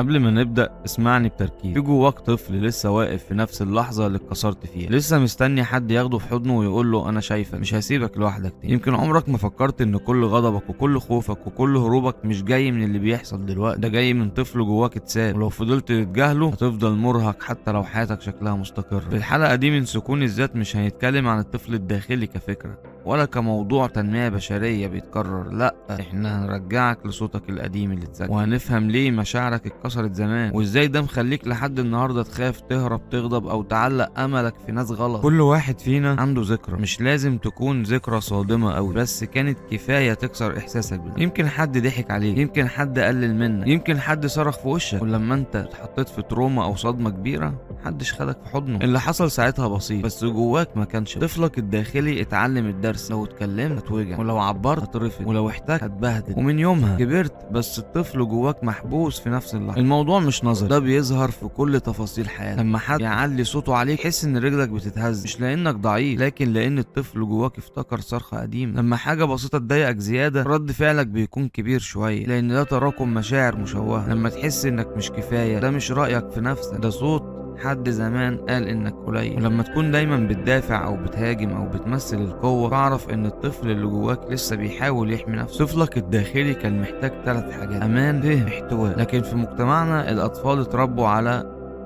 قبل ما نبدأ اسمعني بتركيز. في جواك طفل لسه واقف في نفس اللحظة اللي اتكسرت فيها، لسه مستني حد ياخده في حضنه ويقول له انا شايفك، مش هسيبك لوحدك تاني. يمكن عمرك ما فكرت ان كل غضبك وكل خوفك وكل هروبك مش جاي من اللي بيحصل دلوقتي، ده جاي من طفل جواك اتساب، ولو فضلت تتجاهله هتفضل مرهق حتى لو حياتك شكلها مستقر. في الحلقة دي من سكون الذات مش هنتكلم عن الطفل الداخلي كفكرة ولا كموضوع تنمية بشرية بيتكرر، لا، احنا هنرجعك لصوتك القديم اللي اتسجل، وهنفهم ليه مشاعرك اتكسرت زمان وازاي ده مخليك لحد النهاردة تخاف، تهرب، تغضب او تعلق املك في ناس غلط. كل واحد فينا عنده ذكرى، مش لازم تكون ذكرى صادمة قوي، بس كانت كفاية تكسر احساسك بده. يمكن حد ضحك عليك، يمكن حد قلل منك، يمكن حد صرخ في وشك، ولما انت اتحطيت في تروما او صدمة كبيرة محدش خدك في حضنه. اللي حصل ساعتها بسيط بس جواك ما كانش. طفلك الداخلي اتعلم الدرس، لو اتكلمت هتوجع، ولو عبرت هترفض، ولو احتاج هتبهدل، ومن يومها كبرت بس الطفل جواك محبوس في نفس اللحظة. الموضوع مش نظري، ده بيظهر في كل تفاصيل حياتك. لما حد يعلي صوته عليك حس ان رجلك بتتهز، مش لانك ضعيف لكن لان الطفل جواك افتكر صرخة قديمة. لما حاجة بسيطة تضايقك زيادة رد فعلك بيكون كبير شوية، لان ده تراكم مشاعر مشوهة. لما تحس انك مش كفاية ده مش رأيك في نفسك، ده صوت حد زمان قال انك قليل. ولما تكون دايما بتدافع او بتهاجم او بتمثل القوة فاعرف ان الطفل اللي جواك لسه بيحاول يحمي نفسه. طفلك الداخلي كان محتاج 3 حاجات: امان، فهم، احتواء. لكن في مجتمعنا الاطفال اتربوا على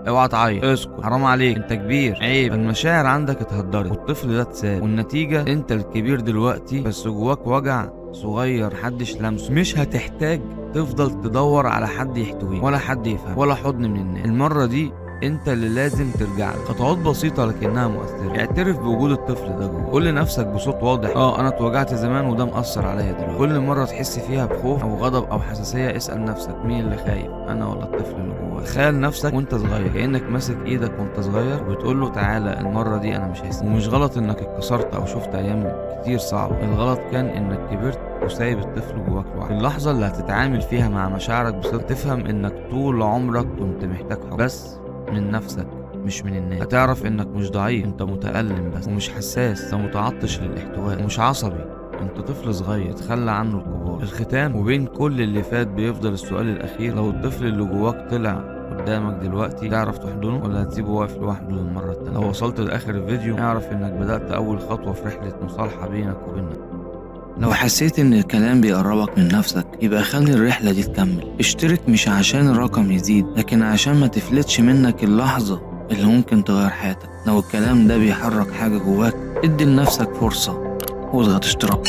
اوعى تعيط، اسكت، حرام عليك، انت كبير، عيب. المشاعر عندك اتهدرت والطفل ده اتساب، والنتيجة انت الكبير دلوقتي بس جواك وجع صغير محدش لمسه. مش هتحتاج تفضل تدور على حد يحتويك ولا حد يفهم ولا حضن من الناس. المرة دي انت اللي لازم ترجع له. خطوات بسيطه لكنها مؤثره. اعترف بوجود الطفل ده جوه. قول لنفسك بصوت واضح: انا اتوجعت زمان وده مأثر عليا دلوقتي. كل مره تحس فيها بخوف او غضب او حساسيه اسال نفسك مين اللي خايف، انا ولا الطفل اللي جوه. تخيل نفسك وانت صغير كانك ماسك ايدك وانت صغير وبتقول له تعالى المره دي انا مش هسيبك. ومش غلط انك اتكسرت او شفت ايام كتير صعبه، الغلط كان انك كبرت وسايب الطفل جواك لوحده. اللحظه اللي هتتعامل فيها مع مشاعرك بصدق تفهم انك طول عمرك كنت محتاج حب بس من نفسك مش من الناس. هتعرف انك مش ضعيف، انت متألم بس، ومش حساس، انت متعطش للاحتواء، ومش عصبي، انت طفل صغير تخلى عنه الكبار. الختام وبين كل اللي فات بيفضل السؤال الاخير: لو الطفل اللي جواك طلع قدامك دلوقتي تعرف تحضنه ولا هتسيبه واقف لوحده للمرة التانية؟ لو وصلت لاخر الفيديو اعرف انك بدأت اول خطوة في رحلة مصالحة بينك وبينك. لو حسيت ان الكلام بيقربك من نفسك يبقى خلي الرحلة دي تكمل. اشترك مش عشان الرقم يزيد لكن عشان ما تفلتش منك اللحظة اللي ممكن تغير حياتك. لو الكلام ده بيحرك حاجة جواك ادي لنفسك فرصة واضغط اشتراك.